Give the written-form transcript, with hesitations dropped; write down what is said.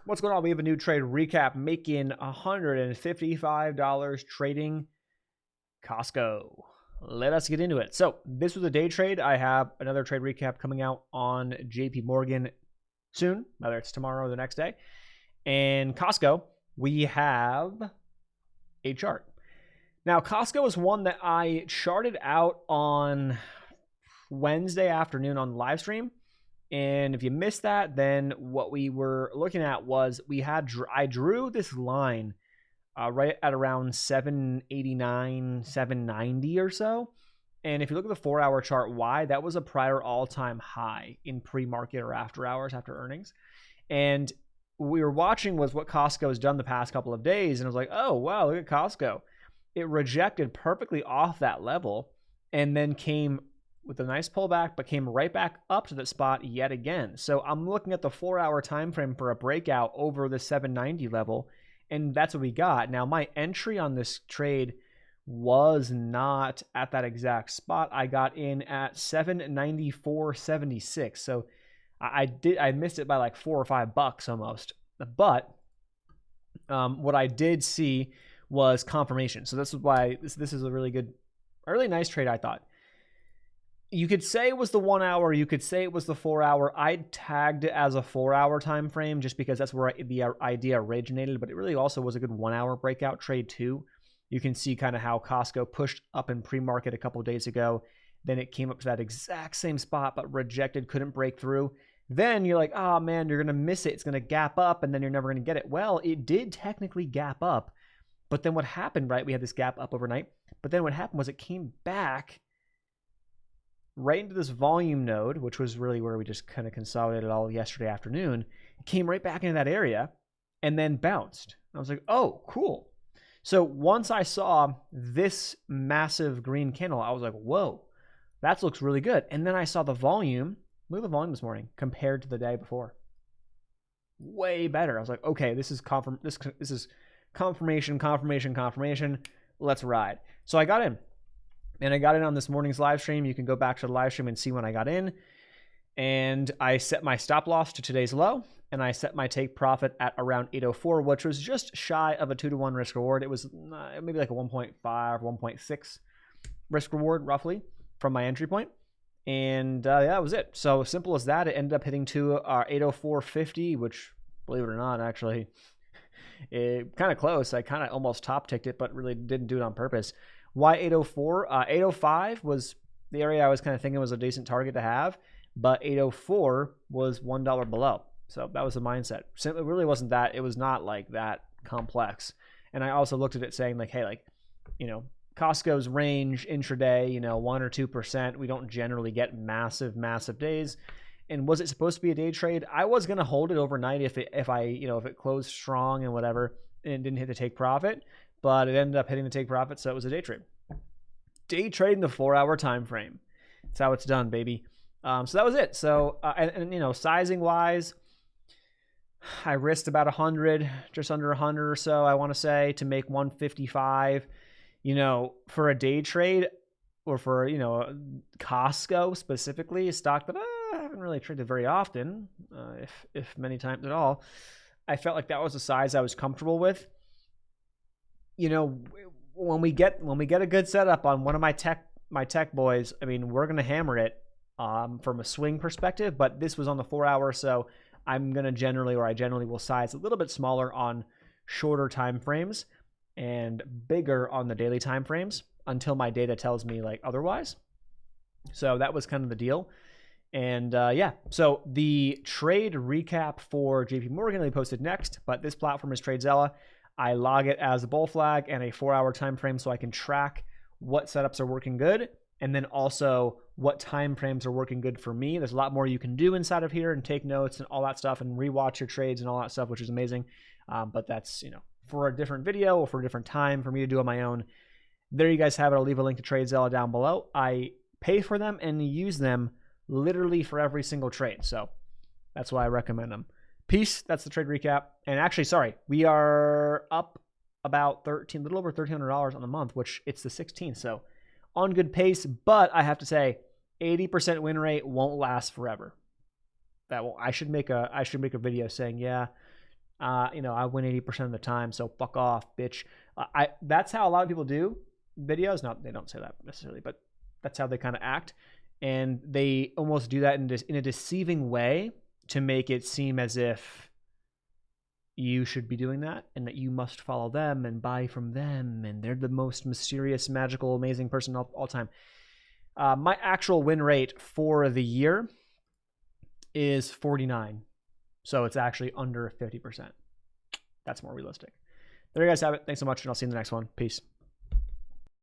What's going on? We have a new trade recap making $155 trading Costco. Let us get into it. So this was a day trade. I have another trade recap coming out on JP Morgan soon, whether it's tomorrow or the next day. And Costco, we have a chart. Now, Costco is one that I charted out on Wednesday afternoon on the live stream. And if you missed that, then what we were looking at was I drew this line right at around 789, 790 or so. And if you look at the 4-hour chart, why? That was a prior all-time high in pre-market or after hours, after earnings. And what we were watching was what Costco has done the past couple of days. And I was like, oh, wow, look at Costco. It rejected perfectly off that level and then came with a nice pullback, but came right back up to that spot yet again. So I'm looking at the 4-hour time frame for a breakout over the 790 level, and that's what we got. Now, my entry on this trade was not at that exact spot. I got in at 794.76. So I missed it by like $4 or $5 almost. But what I did see was confirmation. So this is why this is a really nice trade, I thought. You could say it was the 1 hour, you could say it was the 4 hour. I tagged it as a 4-hour time frame just because that's where the idea originated, but it really also was a good 1 hour breakout trade too. You can see kind of how Costco pushed up in pre-market a couple of days ago. Then it came up to that exact same spot, but rejected, couldn't break through. Then you're like, oh man, you're going to miss it. It's going to gap up and then you're never going to get it. Well, it did technically gap up, but then what happened, right? We had this gap up overnight, but then what happened was it came back right into this volume node, which was really where we just kind of consolidated all yesterday afternoon. It came right back into that area and then bounced. I was like, oh, cool. So once I saw this massive green candle, I was like, whoa, that looks really good. And then I saw the volume. Look at the volume this morning compared to the day before. Way better. I was like, okay, this is confirmation. Let's ride. So I got in. And I got in on this morning's live stream. You can go back to the live stream and see when I got in. And I set my stop loss to today's low. And I set my take profit at around 804, which was just shy of a 2-to-1 risk reward. It was maybe like a 1.5, 1.6 risk reward, roughly, from my entry point. And yeah, that was it. So simple as that. It ended up hitting to 804.50, which, believe it or not, actually, it kind of close. I kind of almost top ticked it, but really didn't do it on purpose. Why 804? 805 was the area I was kind of thinking was a decent target to have, but 804 was $1 below. So that was the mindset. It really wasn't that. It was not like that complex. And I also looked at it saying like, hey, like, Costco's range intraday, 1 or 2%. We don't generally get massive days. And was it supposed to be a day trade? I was going to hold it overnight if it closed strong and whatever and didn't hit the take profit. But it ended up hitting the take profit, so it was a day trade. Day trade in the 4-hour time frame. That's how it's done, baby. So that was it. So, sizing wise, I risked about 100, just under 100 or so, I want to say, to make 155. For a day trade or for, Costco specifically, a stock that I haven't really traded very often, if many times at all, I felt like that was a size I was comfortable with. When we get a good setup on one of my tech boys, I mean, we're going to hammer it from a swing perspective, but this was on the 4-hour, so I generally will size a little bit smaller on shorter time frames and bigger on the daily time frames until my data tells me like otherwise. So that was kind of the deal. And yeah, so the trade recap for JP Morgan will be posted next, but this platform is TradeZella. I log it as a bull flag and a 4-hour time frame so I can track what setups are working good and then also what time frames are working good for me. There's a lot more you can do inside of here and take notes and all that stuff and rewatch your trades and all that stuff, which is amazing. But that's, for a different video or for a different time for me to do on my own. There you guys have it. I'll leave a link to TradeZella down below. I pay for them and use them literally for every single trade. So that's why I recommend them. Peace. That's the trade recap. And actually, sorry, we are up about a little over $1,300 on the month, which it's the 16th. So on good pace, but I have to say 80% win rate won't last forever. I should make a video saying, yeah, I win 80% of the time, so fuck off, bitch. That's how a lot of people do videos. Not they don't say that necessarily, but that's how they kind of act, and they almost do that in a deceiving way to make it seem as if you should be doing that and that you must follow them and buy from them and they're the most mysterious, magical, amazing person of all time. My actual win rate for the year is 49. So it's actually under 50%. That's more realistic. There you guys have it. Thanks so much, and I'll see you in the next one. Peace.